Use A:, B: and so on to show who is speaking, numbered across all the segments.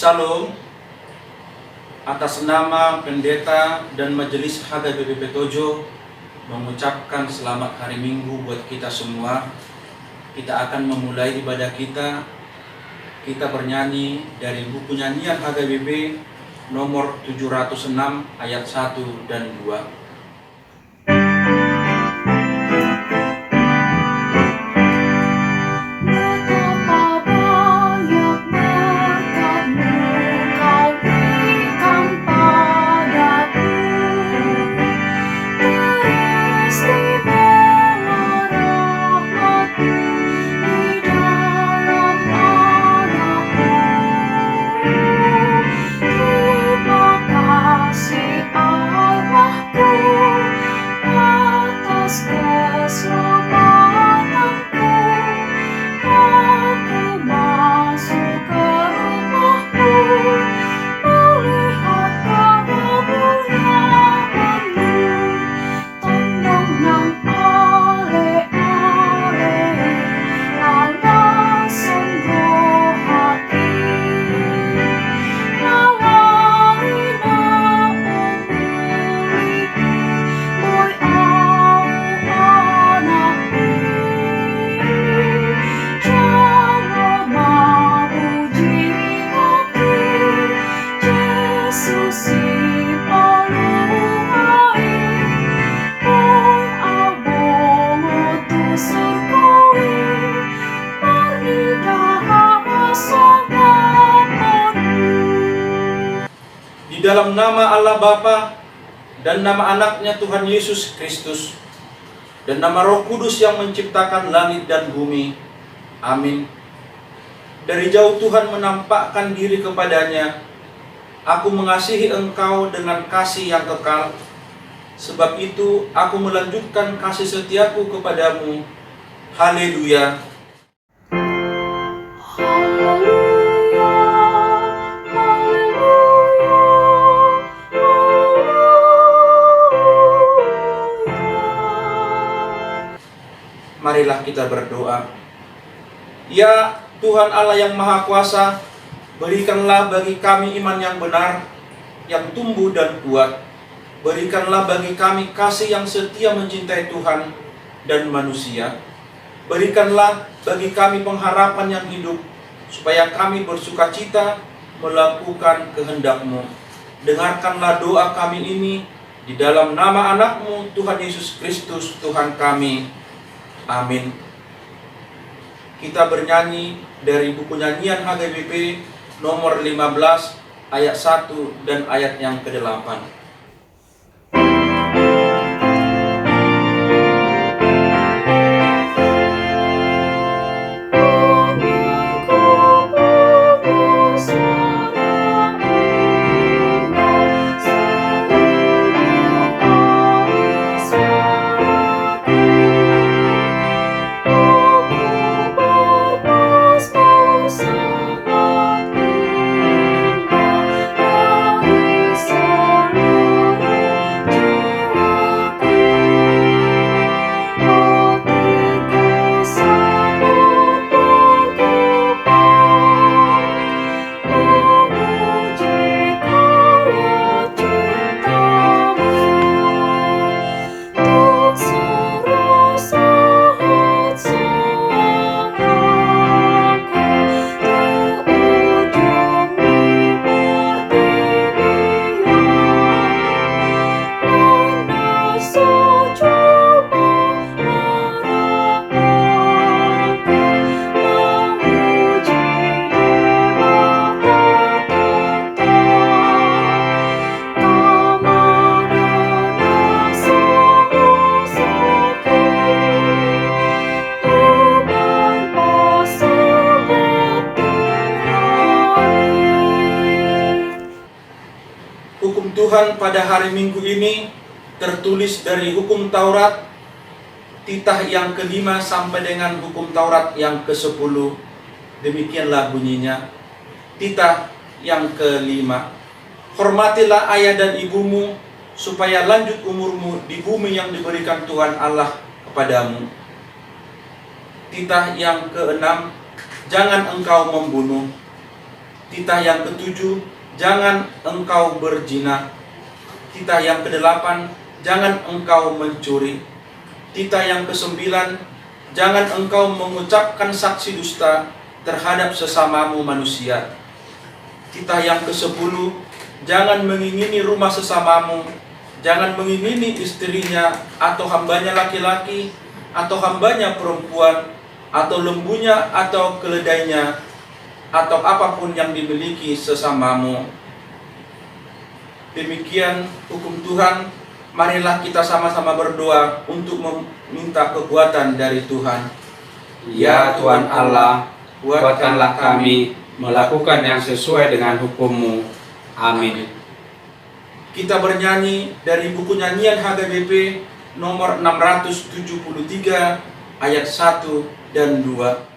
A: Salam atas nama pendeta dan majelis HKBP Petojo mengucapkan selamat hari Minggu buat kita semua. Kita akan memulai ibadah kita. Kita bernyanyi dari buku nyanyian HKBP nomor 706 ayat 1 dan 2. Di dalam nama Allah Bapa dan nama anaknya Tuhan Yesus Kristus dan nama Roh Kudus yang menciptakan langit dan bumi. Amin. Dari jauh Tuhan menampakkan diri kepadanya. Aku mengasihi engkau dengan kasih yang kekal. Sebab itu aku melanjutkan kasih setiaku kepadamu. Haleluya. Marilah kita berdoa. Ya Tuhan Allah yang Maha Kuasa, berikanlah bagi kami iman yang benar, yang tumbuh dan kuat. Berikanlah bagi kami kasih yang setia mencintai Tuhan dan manusia. Berikanlah bagi kami pengharapan yang hidup, supaya kami bersukacita melakukan kehendak-Mu. Dengarkanlah doa kami ini di dalam nama anak-Mu Tuhan Yesus Kristus Tuhan kami. Amin. Kita bernyanyi dari buku nyanyian HKBP nomor 15 ayat 1 dan ayat yang ke-8. Hukum Tuhan pada hari Minggu ini tertulis dari hukum Taurat titah yang ke-5 sampai dengan hukum Taurat yang ke-10. Demikianlah bunyinya. Titah yang ke-5. Hormatilah ayah dan ibumu, supaya lanjut umurmu di bumi yang diberikan Tuhan Allah kepadamu. Titah yang ke-6. Jangan engkau membunuh. Titah yang ketujuh, jangan engkau berzina. Titah yang kedelapan, jangan engkau mencuri. Titah yang kesembilan, jangan engkau mengucapkan saksi dusta terhadap sesamamu manusia. Titah yang ke-10, jangan mengingini rumah sesamamu, jangan mengingini istrinya, atau hambanya laki-laki, atau hambanya perempuan, atau lembunya, atau keledainya, atau apapun yang dimiliki sesamamu. Demikian hukum Tuhan. Marilah kita sama-sama berdoa untuk meminta kekuatan dari Tuhan.
B: Ya Tuhan Allah, kuatkanlah kami melakukan yang sesuai dengan hukum-Mu. Amin.
A: Kita bernyanyi dari buku nyanyian HGBP nomor 673 ayat 1 dan 2.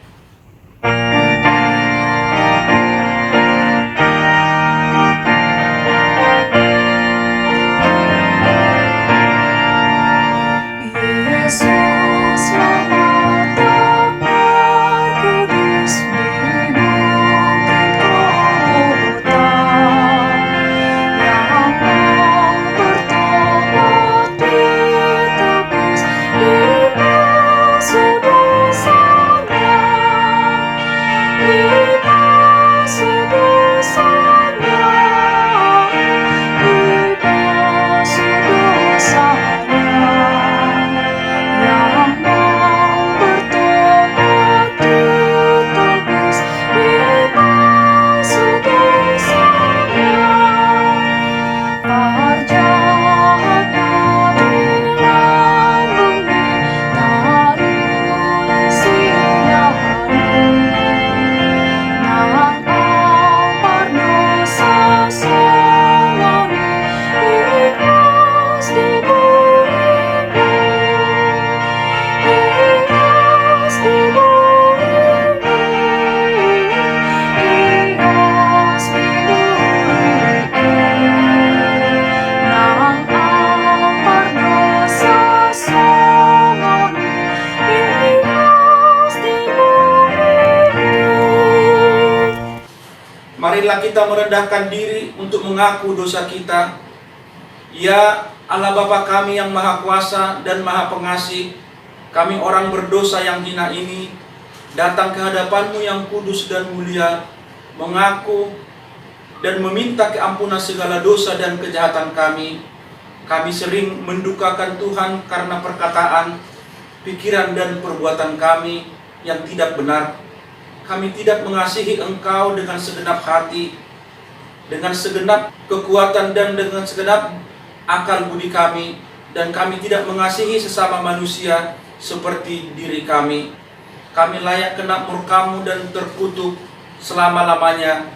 A: Marilah kita merendahkan diri untuk mengaku dosa kita. Ya Allah Bapa kami yang Maha Kuasa dan Maha Pengasih, kami orang berdosa yang hina ini datang ke hadapan-Mu yang kudus dan mulia, mengaku dan meminta keampunan segala dosa dan kejahatan kami. Kami sering mendukakan Tuhan karena perkataan, pikiran dan perbuatan kami yang tidak benar. Kami tidak mengasihi Engkau dengan segenap hati, dengan segenap kekuatan dan dengan segenap akal budi kami, dan kami tidak mengasihi sesama manusia seperti diri kami. Kami layak kena murka-Mu dan terkutuk selama-lamanya.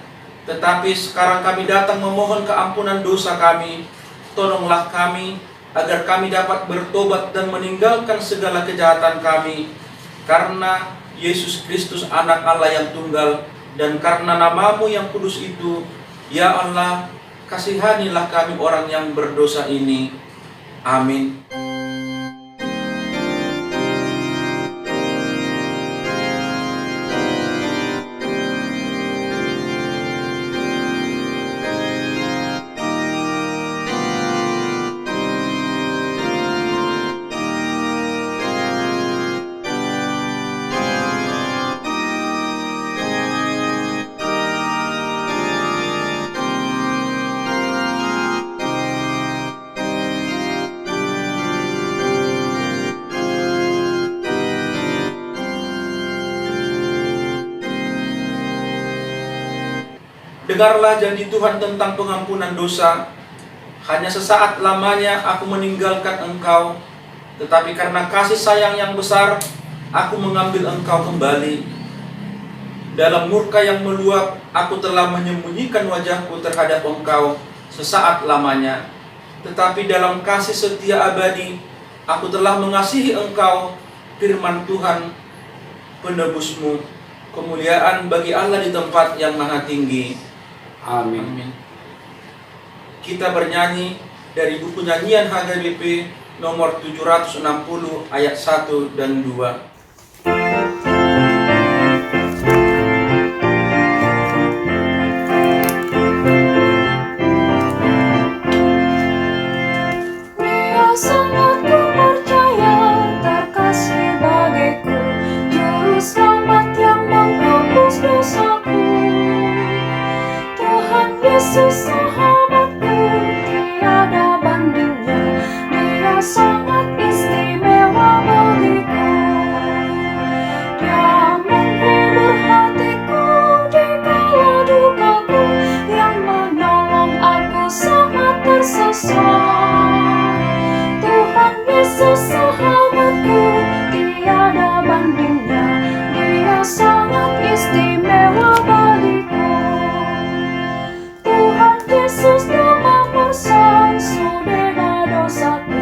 A: Tetapi sekarang kami datang memohon keampunan dosa kami. Tolonglah kami agar kami dapat bertobat dan meninggalkan segala kejahatan kami, karena Yesus Kristus anak Allah yang tunggal, dan karena nama-Mu yang kudus itu. Ya Allah, kasihanilah kami orang yang berdosa ini. Amin. Dengarlah janji Tuhan tentang pengampunan dosa. Hanya sesaat lamanya aku meninggalkan engkau, tetapi karena kasih sayang yang besar, aku mengambil engkau kembali. Dalam murka yang meluap, aku telah menyembunyikan wajahku terhadap engkau sesaat lamanya. Tetapi dalam kasih setia abadi, aku telah mengasihi engkau, firman Tuhan, penebusmu. Kemuliaan bagi Allah di tempat yang maha tinggi.
B: Amin.
A: Amin. Kita bernyanyi dari buku nyanyian HGBP nomor 760 ayat 1 dan 2.
C: Yesus sahabatku, tiada bandingnya. Dia sangat istimewa bagiku. Dia menghibur hatiku di kala dukaku, yang menolong aku sangat tersesat. Tuhan Yesus sahabatku, tiada bandingnya. Dia sangat istimewa bagiku. Tuhan Yesus nomor sang sudena dosaku,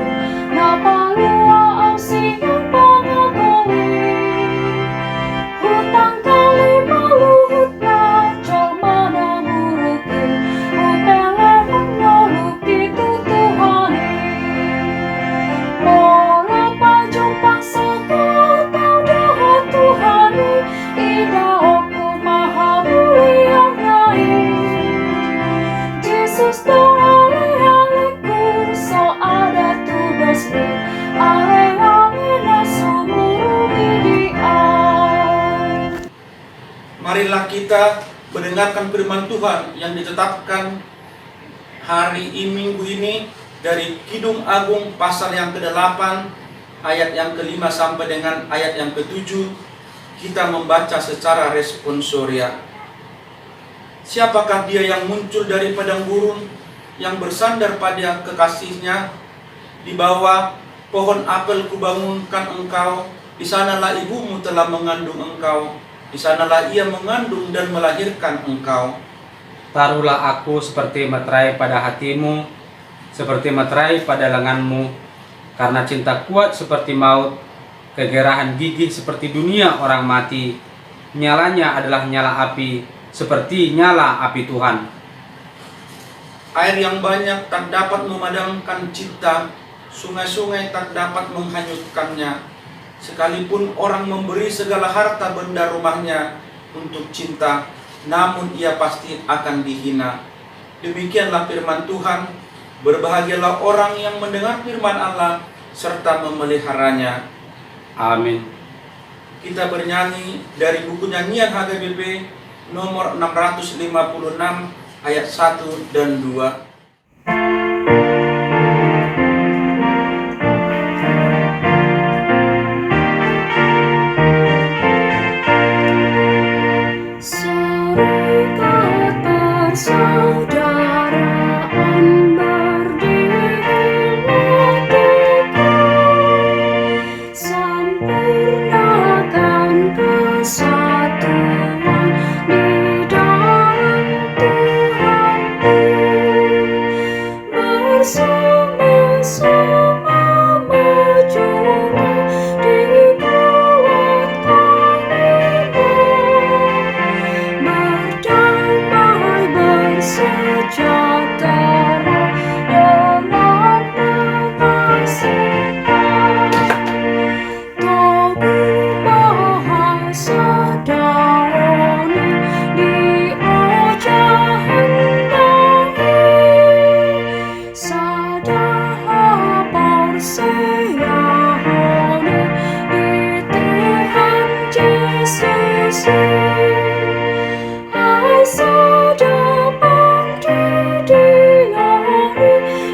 C: napa lua au siang pangakoli. Hutang kali maluhutna colma na buruki, upele nyoluki tutuhani. Mola pajumpang saka tau doa Tuhani, ida oku maha mulia nyai. Yesus doa ale-aleku, so ada tugasku, ale-ale sumurungi dia.
A: Marilah kita mendengarkan firman Tuhan yang ditetapkan hari ini, minggu ini, dari Kidung Agung pasal yang ke-8 ayat yang ke-5 sampai dengan ayat yang ke-7. Kita membaca secara responsoria. Siapakah dia yang muncul dari padang gurun, yang bersandar pada kekasihnya? Di bawah pohon apel kubangunkan engkau, di sanalah ibumu telah mengandung engkau, di sanalah ia mengandung dan melahirkan engkau.
B: Taruhlah aku seperti meterai pada hatimu, seperti meterai pada lenganmu, karena cinta kuat seperti maut, kegerahan gigih seperti dunia orang mati. Nyalanya adalah nyala api, seperti nyala api Tuhan.
A: Air yang banyak tak dapat memadamkan cinta, sungai-sungai tak dapat menghanyutkannya. Sekalipun orang memberi segala harta benda rumahnya untuk cinta, namun ia pasti akan dihina. Demikianlah firman Tuhan. Berbahagialah orang yang mendengar firman Allah serta memeliharanya.
B: Amin.
A: Kita bernyanyi dari buku nyanyian HGBP nomor 656 ayat 1 dan 2.
C: Serikat persaudaraan berdiri hatiku, sempurnakan kesatuan di dalam Tuhanku. Bersama-sama majulah, dikuatkan iman, berdamai bersejahtera dengan mengasihi. Togu bahasa daoni di ojahan dahi, sadaha perseyahoni di Tuhan Yesus. Ai sadapang didiahi,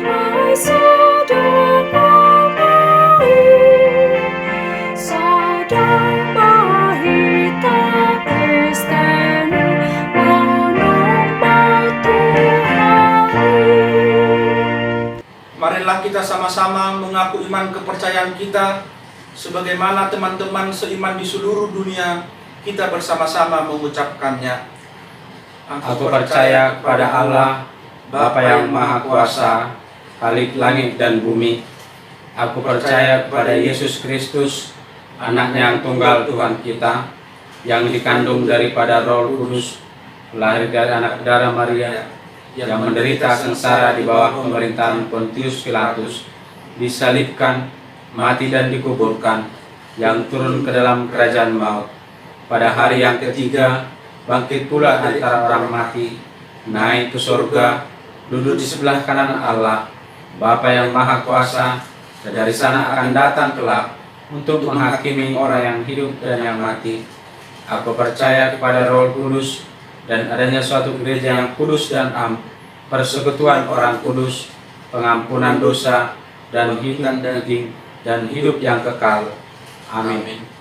C: ai sadapang sadang bahita Kristeni menyembah Tuhan.
A: Marilah kita sama-sama mengaku iman kepercayaan kita, sebagaimana teman-teman seiman di seluruh dunia, kita bersama-sama mengucapkannya.
B: Aku percaya kepada Allah, Bapa yang Maha Kuasa, Khalik langit dan bumi. Aku percaya kepada Yesus Kristus, Anaknya yang tunggal Tuhan kita, yang dikandung daripada Roh Kudus, lahir dari anak darah Maria, yang menderita sengsara di bawah pemerintahan Pontius Pilatus, disalibkan, mati dan dikuburkan, yang turun ke dalam kerajaan maut. Pada hari yang ketiga, bangkit pula antara orang mati, naik ke surga, duduk di sebelah kanan Allah, Bapa yang Maha Kuasa, dan dari sana akan datang kelak untuk menghakimi orang yang hidup dan yang mati. Aku percaya kepada Roh Kudus dan adanya suatu gereja yang kudus dan am, persekutuan orang kudus, pengampunan dosa, dan hidup daging, dan hidup yang kekal. Amin.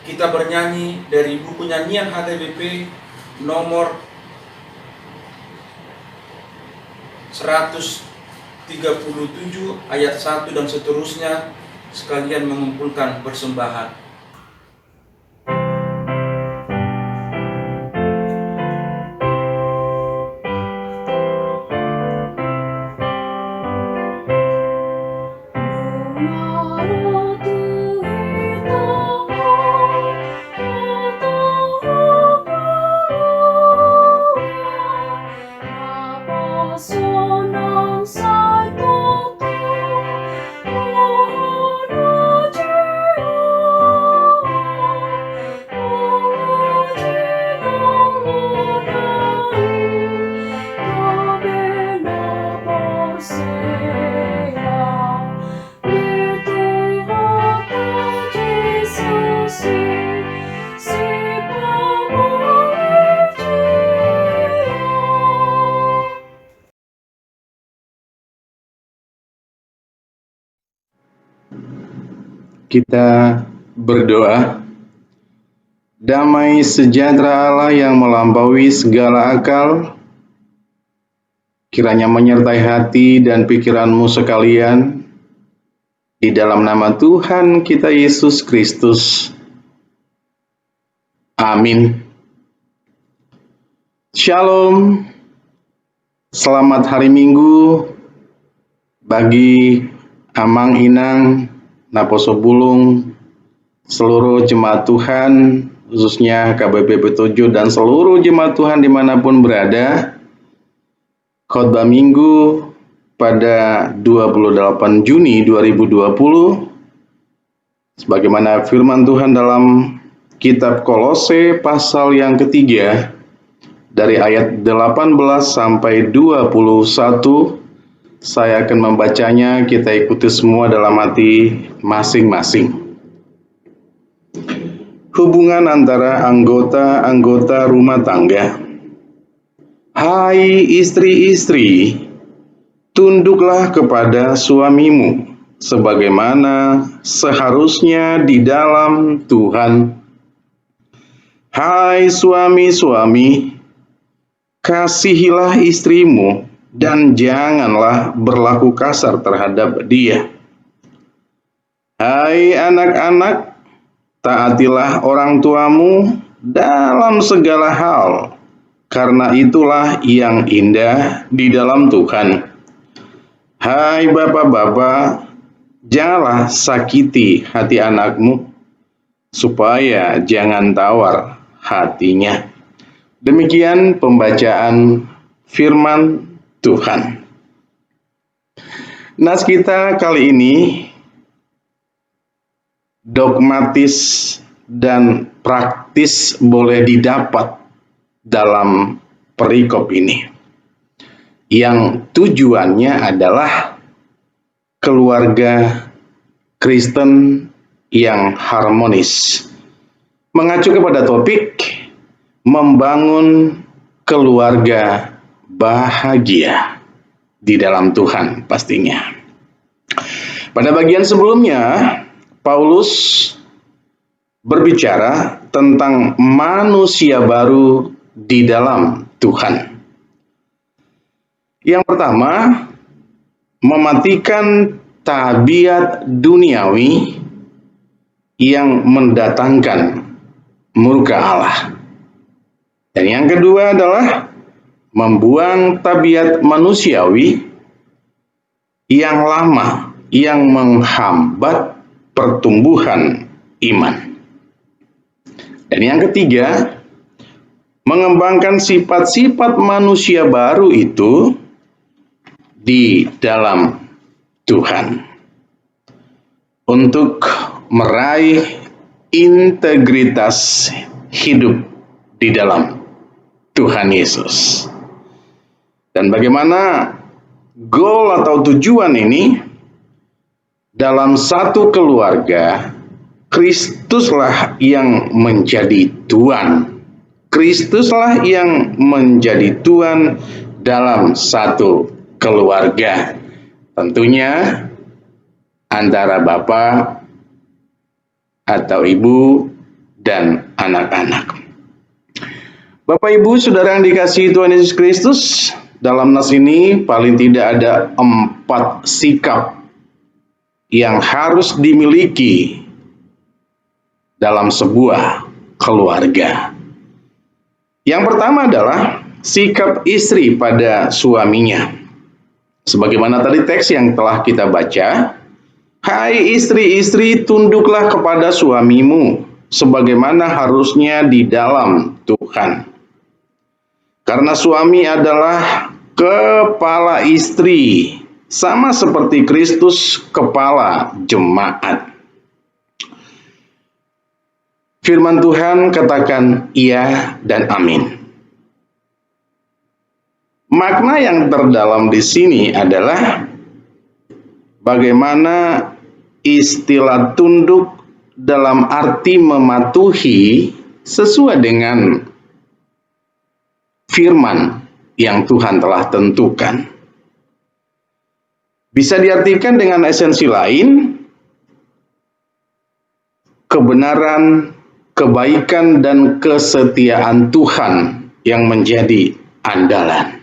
A: Kita bernyanyi dari buku nyanyian HTBP nomor 137 ayat 1 dan seterusnya, sekalian mengumpulkan persembahan.
D: Kita berdoa. Damai sejahtera Allah yang melampaui segala akal, kiranya menyertai hati dan pikiranmu sekalian, di dalam nama Tuhan kita Yesus Kristus. Amin. Shalom. Selamat hari Minggu bagi Amang Inang, Naposo Bulung, seluruh jemaat Tuhan, khususnya KBP 7 dan seluruh jemaat Tuhan dimanapun berada. Khotbah Minggu pada 28 Juni 2020, sebagaimana firman Tuhan dalam kitab Kolose pasal yang ketiga, dari ayat 18 sampai 21, saya akan membacanya, kita ikuti semua dalam hati masing-masing. Hubungan antara anggota-anggota rumah tangga. Hai istri-istri, tunduklah kepada suamimu, sebagaimana seharusnya di dalam Tuhan. Hai suami-suami, kasihilah istrimu dan janganlah berlaku kasar terhadap dia. Hai anak-anak, taatilah orang tuamu dalam segala hal, karena itulah yang indah di dalam Tuhan. Hai bapak-bapak, janganlah sakiti hati anakmu, supaya jangan tawar hatinya. Demikian pembacaan firman Tuhan. Nas kita kali ini dogmatis dan praktis boleh didapat dalam perikop ini, yang tujuannya adalah keluarga Kristen yang harmonis, mengacu kepada topik membangun keluarga bahagia di dalam Tuhan pastinya. Pada bagian sebelumnya, Paulus berbicara tentang manusia baru di dalam Tuhan. Yang pertama, mematikan tabiat duniawi yang mendatangkan murka Allah. Dan yang kedua adalah membuang tabiat manusiawi yang lama yang menghambat pertumbuhan iman. Dan yang ketiga, mengembangkan sifat-sifat manusia baru itu di dalam Tuhan untuk meraih integritas hidup di dalam Tuhan Yesus. Dan bagaimana goal atau tujuan ini? Dalam satu keluarga, Kristuslah yang menjadi Tuan. Kristuslah yang menjadi Tuan dalam satu keluarga. Tentunya antara bapak atau ibu dan anak-anak. Bapak Ibu Saudara yang dikasihi Tuhan Yesus Kristus, dalam nas ini paling tidak ada 4 sikap yang harus dimiliki dalam sebuah keluarga. Yang pertama adalah sikap istri pada suaminya. Sebagaimana tadi teks yang telah kita baca, hai istri-istri, tunduklah kepada suamimu, sebagaimana harusnya di dalam Tuhan. Karena suami adalah kepala istri, sama seperti Kristus kepala jemaat. Firman Tuhan katakan iya dan amin. Makna yang terdalam di sini adalah bagaimana istilah tunduk dalam arti mematuhi sesuai dengan firman yang Tuhan telah tentukan. Bisa diartikan dengan esensi lain, kebenaran kebaikan dan kesetiaan Tuhan yang menjadi andalan.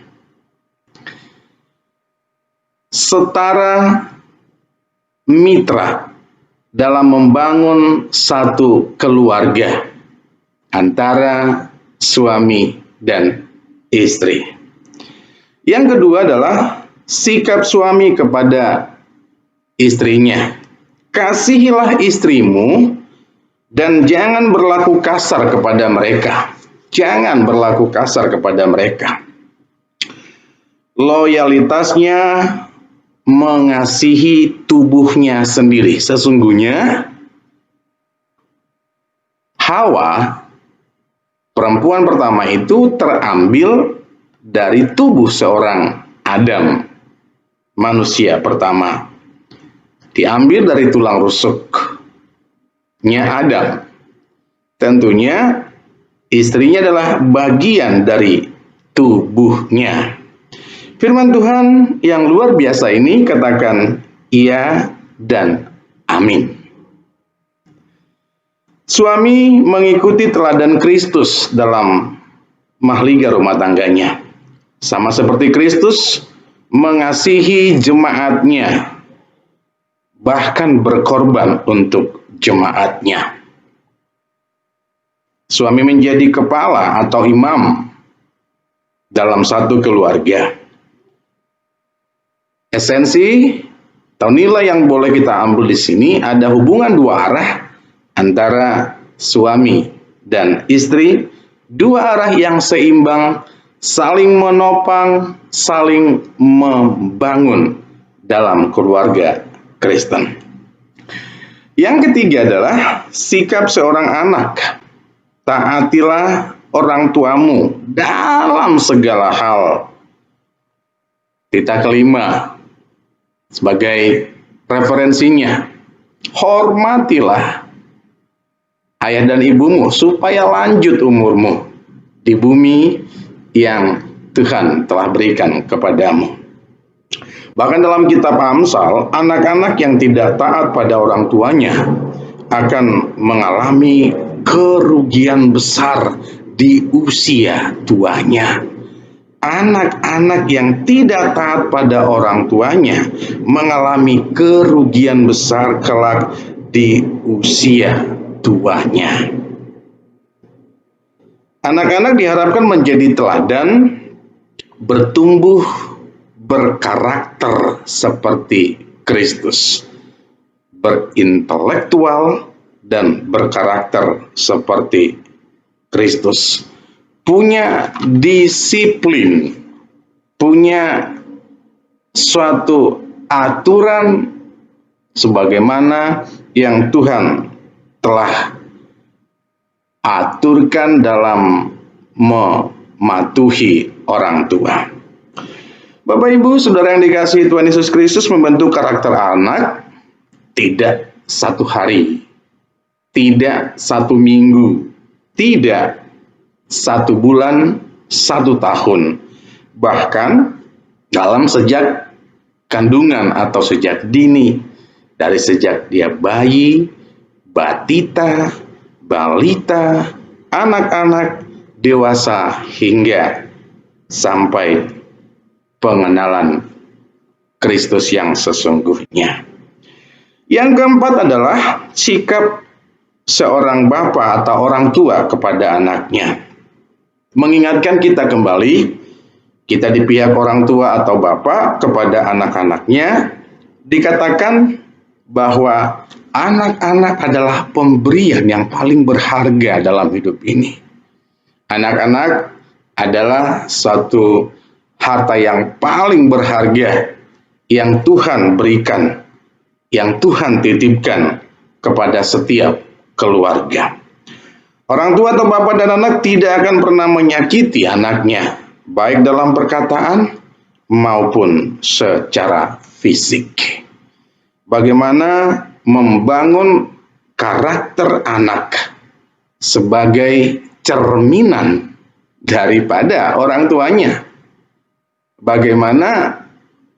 D: Setara mitra dalam membangun satu keluarga antara suami dan istri. Yang kedua adalah sikap suami kepada istrinya. Kasihilah istrimu dan jangan berlaku kasar kepada mereka. Jangan berlaku kasar kepada mereka. Loyalitasnya mengasihi tubuhnya sendiri. Sesungguhnya Hawa, perempuan pertama itu terambil dari tubuh seorang Adam, manusia pertama. Diambil dari tulang rusuknya Adam. Tentunya istrinya adalah bagian dari tubuhnya. Firman Tuhan yang luar biasa ini katakan iya dan amin. Suami mengikuti teladan Kristus dalam mahligai rumah tangganya. Sama seperti Kristus mengasihi jemaatnya, bahkan berkorban untuk jemaatnya. Suami menjadi kepala atau imam dalam satu keluarga. Esensi atau nilai yang boleh kita ambil di sini ada hubungan dua arah antara suami dan istri, dua arah yang seimbang, saling menopang, saling membangun dalam keluarga Kristen. Yang ketiga adalah sikap seorang anak. Taatilah orang tuamu dalam segala hal. Titik kelima sebagai referensinya, hormatilah ayah dan ibumu supaya lanjut umurmu di bumi yang Tuhan telah berikan kepadamu. Bahkan dalam kitab Amsal, anak-anak yang tidak taat pada orang tuanya akan mengalami kerugian besar di usia tuanya. Anak-anak yang tidak taat pada orang tuanya mengalami kerugian besar kelak di usia tuanya. Anak-anak diharapkan menjadi teladan, bertumbuh berkarakter seperti Kristus, berintelektual dan berkarakter seperti Kristus, punya disiplin, punya suatu aturan sebagaimana yang Tuhan telah aturkan dalam mematuhi orang tua. Bapak Ibu, Saudara yang dikasihi Tuhan Yesus Kristus, membentuk karakter anak tidak satu hari, tidak satu minggu, tidak satu bulan, satu tahun. Bahkan dalam sejak kandungan atau sejak dini, dari sejak dia bayi, batita, balita, anak-anak, dewasa, hingga sampai pengenalan Kristus yang sesungguhnya. Yang keempat adalah sikap seorang bapa atau orang tua kepada anaknya. Mengingatkan kita kembali, kita di pihak orang tua atau bapa kepada anak-anaknya, dikatakan bahwa anak-anak adalah pemberian yang paling berharga dalam hidup ini. Anak-anak adalah satu harta yang paling berharga yang Tuhan berikan, yang Tuhan titipkan kepada setiap keluarga. Orang tua atau bapak dan anak tidak akan pernah menyakiti anaknya, baik dalam perkataan maupun secara fisik. Bagaimana membangun karakter anak sebagai cerminan daripada orang tuanya. Bagaimana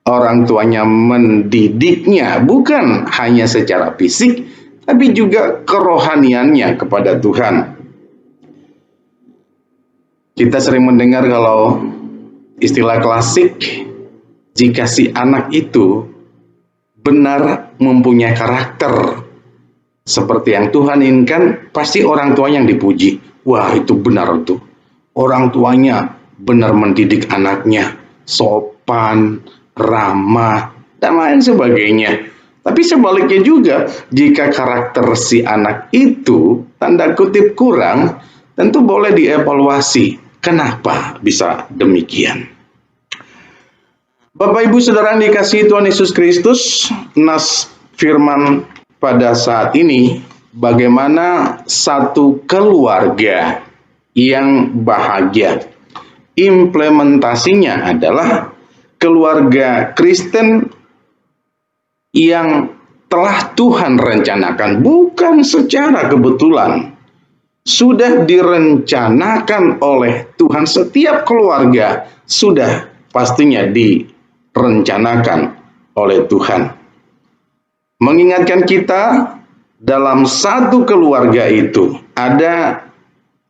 D: orang tuanya mendidiknya bukan hanya secara fisik, tapi juga kerohaniannya kepada Tuhan. Kita sering mendengar kalau istilah klasik, jika si anak itu benar mempunyai karakter seperti yang Tuhan inginkan, pasti orang tuanya yang dipuji. Wah, itu benar tuh. Orang tuanya benar mendidik anaknya, sopan, ramah, dan lain sebagainya. Tapi sebaliknya juga, jika karakter si anak itu tanda kutip kurang, tentu boleh dievaluasi. Kenapa bisa demikian? Bapak Ibu Saudara yang dikasihi Tuhan Yesus Kristus, nas firman pada saat ini, bagaimana satu keluarga yang bahagia. Implementasinya adalah keluarga Kristen yang telah Tuhan rencanakan, bukan secara kebetulan. Sudah direncanakan oleh Tuhan, setiap keluarga sudah pastinya direncanakan oleh Tuhan. Mengingatkan kita, dalam satu keluarga itu ada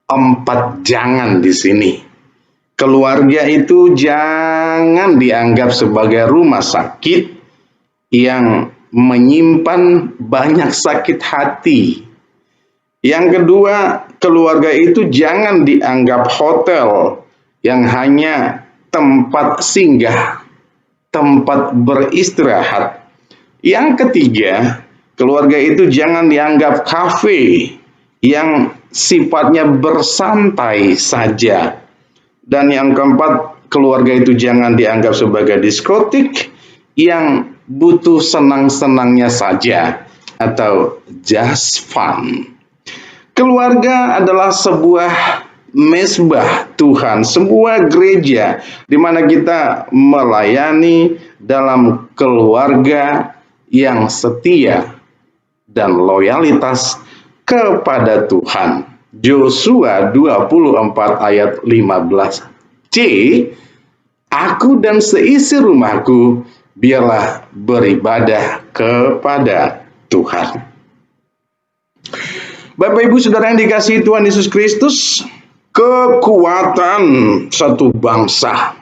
D: 4 jangan di sini. Keluarga itu jangan dianggap sebagai rumah sakit yang menyimpan banyak sakit hati. Yang kedua, keluarga itu jangan dianggap hotel yang hanya tempat singgah, tempat beristirahat. Yang ketiga, keluarga itu jangan dianggap kafe yang sifatnya bersantai saja. Dan yang keempat, keluarga itu jangan dianggap sebagai diskotik yang butuh senang-senangnya saja atau just fun. Keluarga adalah sebuah mesbah Tuhan, sebuah gereja di mana kita melayani dalam keluarga yang setia dan loyalitas kepada Tuhan. Yosua 24 ayat 15. C. Aku dan seisi rumahku biarlah beribadah kepada Tuhan. Bapak Ibu Saudara yang dikasihi Tuhan Yesus Kristus, kekuatan satu bangsa,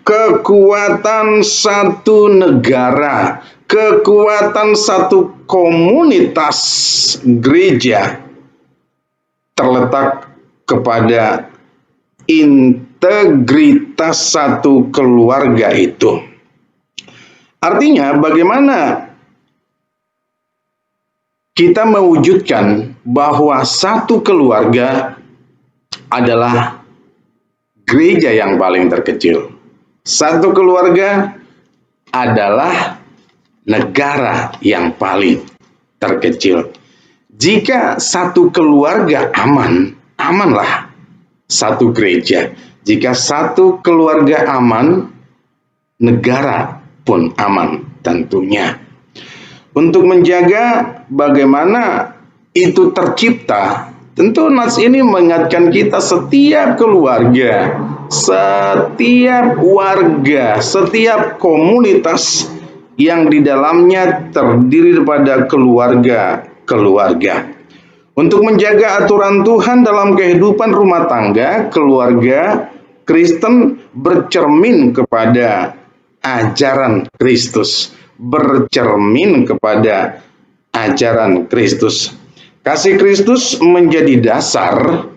D: kekuatan satu negara, kekuatan satu komunitas gereja terletak kepada integritas satu keluarga itu. Artinya bagaimana kita mewujudkan bahwa satu keluarga adalah gereja yang paling terkecil. Satu keluarga adalah negara yang paling terkecil. Jika satu keluarga aman, amanlah satu gereja. Jika satu keluarga aman, negara pun aman tentunya. Untuk menjaga bagaimana itu tercipta, tentu nas ini mengingatkan kita setiap keluarga, setiap warga, setiap komunitas yang di dalamnya terdiri daripada keluarga. Untuk menjaga aturan Tuhan dalam kehidupan rumah tangga, keluarga Kristen bercermin kepada ajaran Kristus. Bercermin kepada ajaran Kristus. Kasih Kristus menjadi dasar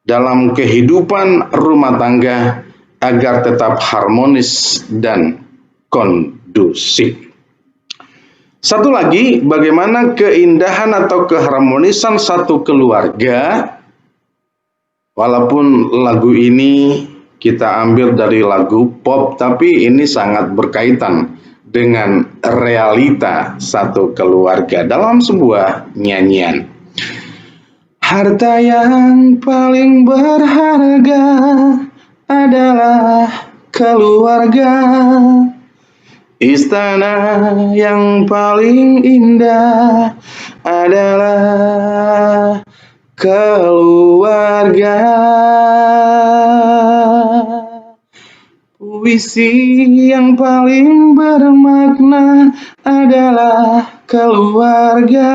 D: dalam kehidupan rumah tangga agar tetap harmonis dan kondusif. Satu lagi, bagaimana keindahan atau keharmonisan satu keluarga. Walaupun lagu ini kita ambil dari lagu pop, tapi ini sangat berkaitan dengan realita satu keluarga dalam sebuah nyanyian. Harta yang paling berharga adalah keluarga. Istana yang paling indah adalah keluarga. Puisi yang paling bermakna adalah keluarga.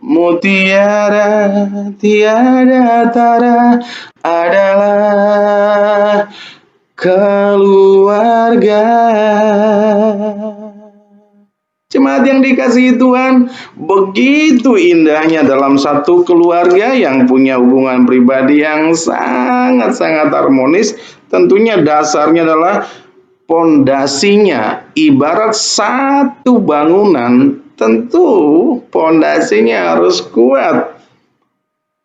D: Mutiara tiada tara adalah keluarga. Jemaat yang dikasihi Tuhan, begitu indahnya dalam satu keluarga yang punya hubungan pribadi yang sangat-sangat harmonis. Tentunya dasarnya adalah pondasinya. Ibarat satu bangunan, tentu pondasinya harus kuat.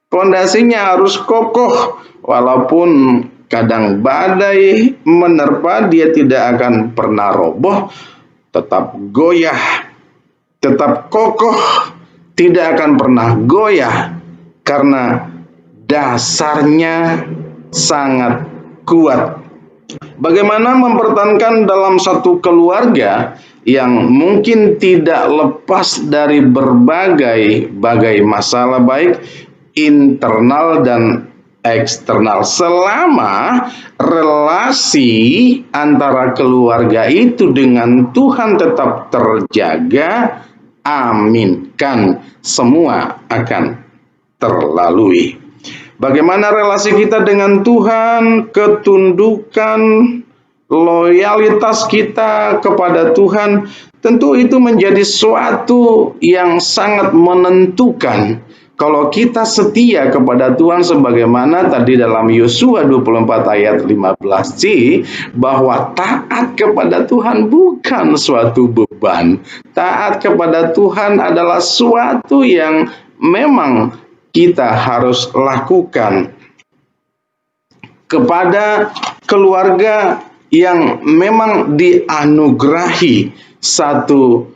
D: Pondasinya harus kokoh. Walaupun kadang badai menerpa, dia tidak akan pernah roboh. Tetap goyah, tetap kokoh, tidak akan pernah goyah karena dasarnya sangat kuat. Bagaimana mempertahankan dalam satu keluarga yang mungkin tidak lepas dari berbagai masalah baik internal dan eksternal, selama relasi antara keluarga itu dengan Tuhan tetap terjaga, aminkan, semua akan terlalui. Bagaimana relasi kita dengan Tuhan, ketundukan, loyalitas kita kepada Tuhan, tentu itu menjadi suatu yang sangat menentukan. Kalau kita setia kepada Tuhan sebagaimana tadi dalam Yosua 24 ayat 15c, bahwa taat kepada Tuhan bukan suatu beban. Taat kepada Tuhan adalah suatu yang memang kita harus lakukan. Kepada keluarga yang memang dianugerahi satu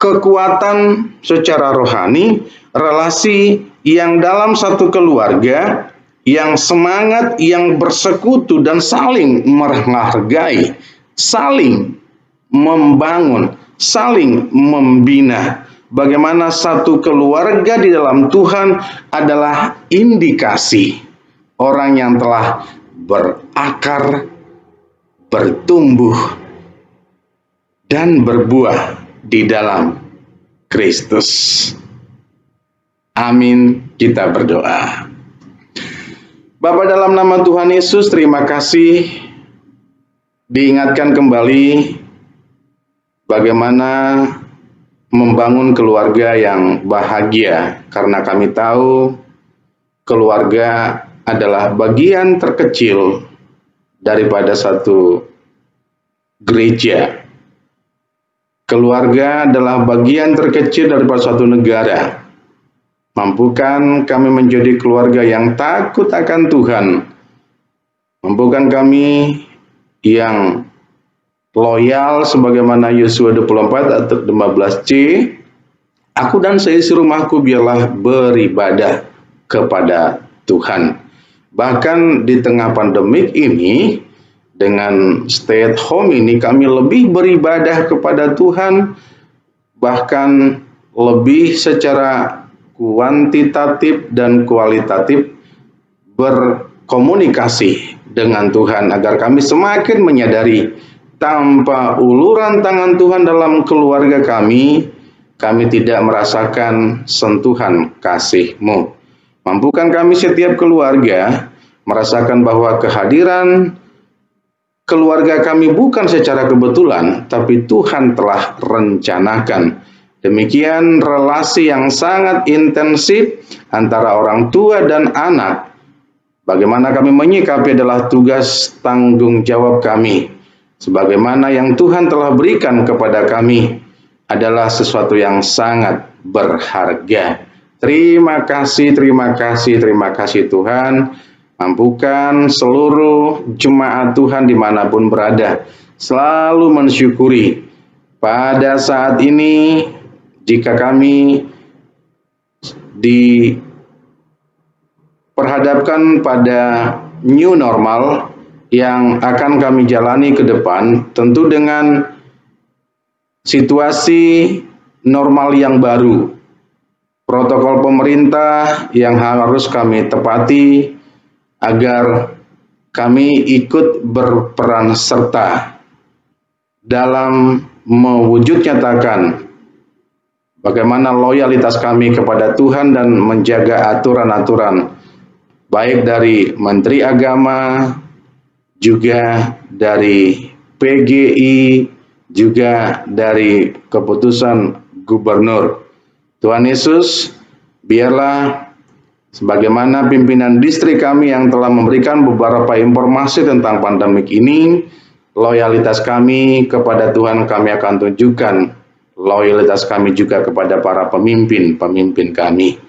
D: kekuatan secara rohani, relasi yang dalam satu keluarga yang semangat, yang bersekutu dan saling menghargai, saling membangun, saling membina. Bagaimana satu keluarga di dalam Tuhan adalah indikasi orang yang telah berakar, bertumbuh, dan berbuah di dalam Kristus. Amin, kita berdoa. Bapa, dalam nama Tuhan Yesus, terima kasih diingatkan kembali bagaimana membangun keluarga yang bahagia, karena kami tahu keluarga adalah bagian terkecil daripada satu gereja. Keluarga adalah bagian terkecil daripada suatu negara. Mampukan kami menjadi keluarga yang takut akan Tuhan. Mampukan kami yang loyal sebagaimana Yosua 24 ayat 15c. Aku dan seisi rumahku biarlah beribadah kepada Tuhan. Bahkan di tengah pandemik ini, dengan stay at home ini, kami lebih beribadah kepada Tuhan, bahkan lebih secara kuantitatif dan kualitatif berkomunikasi dengan Tuhan, agar kami semakin menyadari tanpa uluran tangan Tuhan dalam keluarga kami tidak merasakan sentuhan kasih-Mu. Mampukan kami setiap keluarga merasakan bahwa kehadiran keluarga kami bukan secara kebetulan, tapi Tuhan telah rencanakan. Demikian relasi yang sangat intensif antara orang tua dan anak. Bagaimana kami menyikapi adalah tugas tanggung jawab kami. Sebagaimana yang Tuhan telah berikan kepada kami adalah sesuatu yang sangat berharga. Terima kasih Tuhan. Mampukan seluruh jemaat Tuhan dimanapun berada selalu mensyukuri pada saat ini, jika kami diperhadapkan pada new normal yang akan kami jalani ke depan, tentu dengan situasi normal yang baru, protokol pemerintah yang harus kami tepati agar kami ikut berperan serta dalam mewujud nyatakan bagaimana loyalitas kami kepada Tuhan dan menjaga aturan-aturan baik dari Menteri Agama, juga dari PGI, juga dari keputusan Gubernur. Tuhan Yesus, biarlah sebagaimana pimpinan distrik kami yang telah memberikan beberapa informasi tentang pandemik ini, loyalitas kami kepada Tuhan kami akan tunjukkan, loyalitas kami juga kepada para pemimpin kami.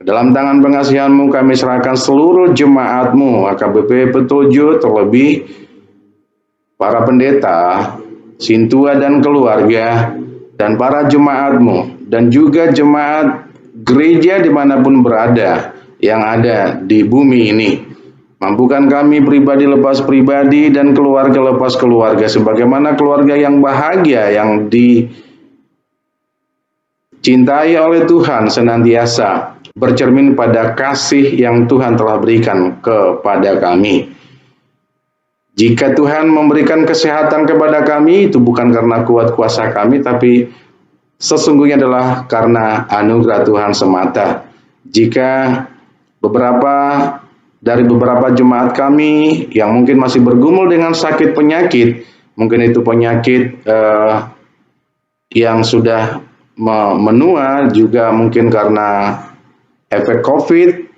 D: Dalam tangan pengasihan-Mu kami serahkan seluruh jemaat-Mu, HKBP Petojo, terlebih para pendeta, Sintua dan keluarga, dan para jemaat-Mu, dan juga jemaat gereja dimanapun berada, yang ada di bumi ini. Mampukan kami pribadi lepas pribadi dan keluarga lepas keluarga, sebagaimana keluarga yang bahagia, yang dicintai oleh Tuhan senantiasa bercermin pada kasih yang Tuhan telah berikan kepada kami. Jika Tuhan memberikan kesehatan kepada kami, itu bukan karena kuat kuasa kami, tapi sesungguhnya adalah karena anugerah Tuhan semata. Jika beberapa jemaat kami yang mungkin masih bergumul dengan sakit penyakit, mungkin itu penyakit yang sudah menua, juga mungkin karena efek COVID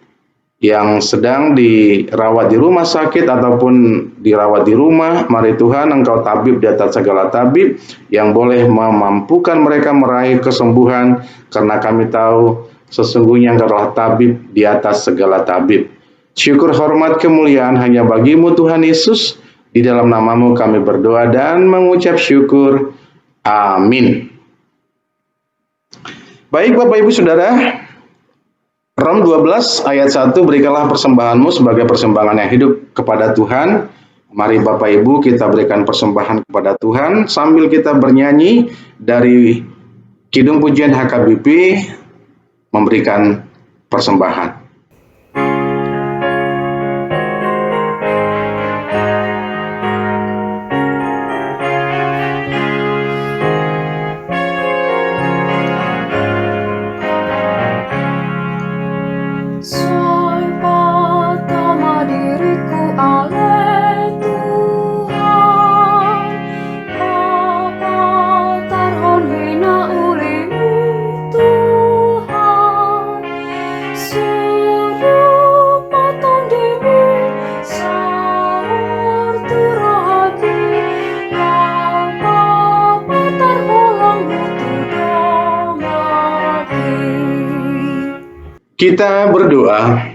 D: yang sedang dirawat di rumah sakit ataupun dirawat di rumah, mari Tuhan Engkau tabib di atas segala tabib yang boleh memampukan mereka meraih kesembuhan, karena kami tahu sesungguhnya Engkau adalah tabib di atas segala tabib. Syukur, hormat, kemuliaan hanya bagi-Mu Tuhan Yesus. Di dalam nama-Mu kami berdoa dan mengucap syukur. Amin. Baik Bapak Ibu Saudara, Rom 12 ayat 1, berikanlah persembahanmu sebagai persembahan yang hidup kepada Tuhan. Mari Bapak Ibu kita berikan persembahan kepada Tuhan sambil kita bernyanyi dari Kidung Pujian HKBP memberikan persembahan.
C: Soy pertama diriku oleh Tuhan, apa tarhon hina ulimu Tuhan, suruh potong dimu sahur turahagi, lama patar pulang mutu domaki.
D: Kita berdoa.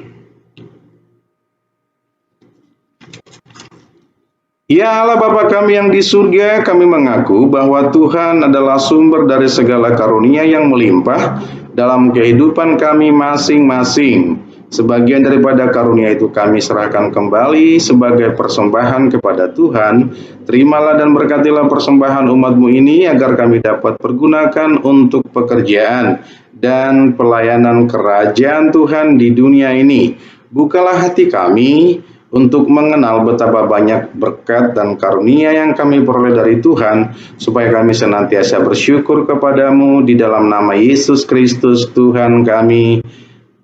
D: Ya Allah Bapa kami yang di surga, kami mengaku bahwa Tuhan adalah sumber dari segala karunia yang melimpah dalam kehidupan kami masing-masing. Sebagian daripada karunia itu kami serahkan kembali sebagai persembahan kepada Tuhan. Terimalah dan berkatilah persembahan umat-Mu ini agar kami dapat pergunakan untuk pekerjaan dan pelayanan kerajaan Tuhan di dunia ini. Bukalah hati kami untuk mengenal betapa banyak berkat dan karunia yang kami peroleh dari Tuhan, supaya kami senantiasa bersyukur kepadamu di dalam nama Yesus Kristus Tuhan kami.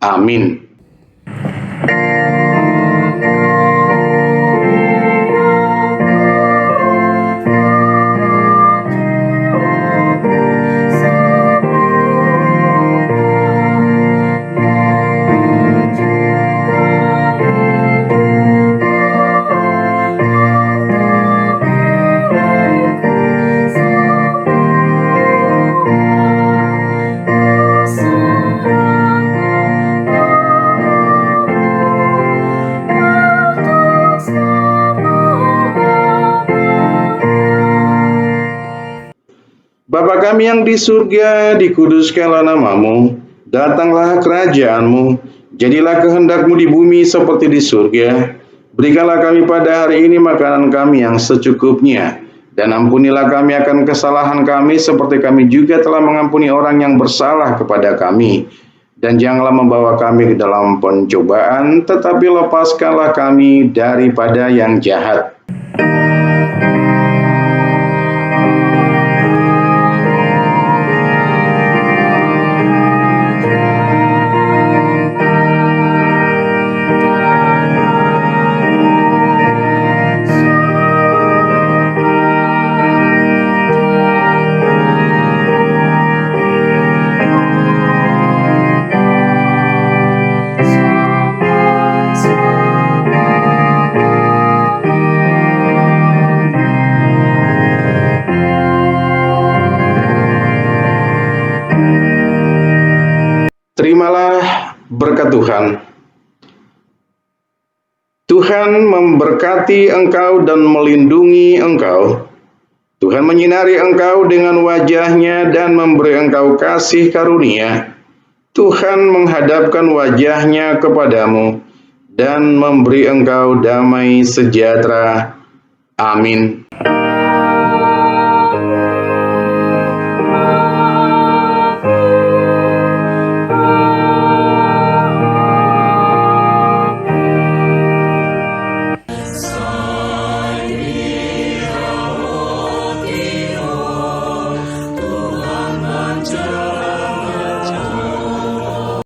D: Amin. Bapa kami yang di surga, dikuduskanlah nama-Mu, datanglah kerajaan-Mu, jadilah kehendak-Mu di bumi seperti di surga. Berikanlah kami pada hari ini makanan kami yang secukupnya, dan ampunilah kami akan kesalahan kami seperti kami juga telah mengampuni orang yang bersalah kepada kami. Dan janganlah membawa kami ke dalam pencobaan, tetapi lepaskanlah kami daripada yang jahat. Terimalah berkat Tuhan. Tuhan memberkati engkau dan melindungi engkau. Tuhan menyinari engkau dengan wajah-Nya dan memberi engkau kasih karunia. Tuhan menghadapkan wajah-Nya kepadamu dan memberi engkau damai sejahtera. Amin.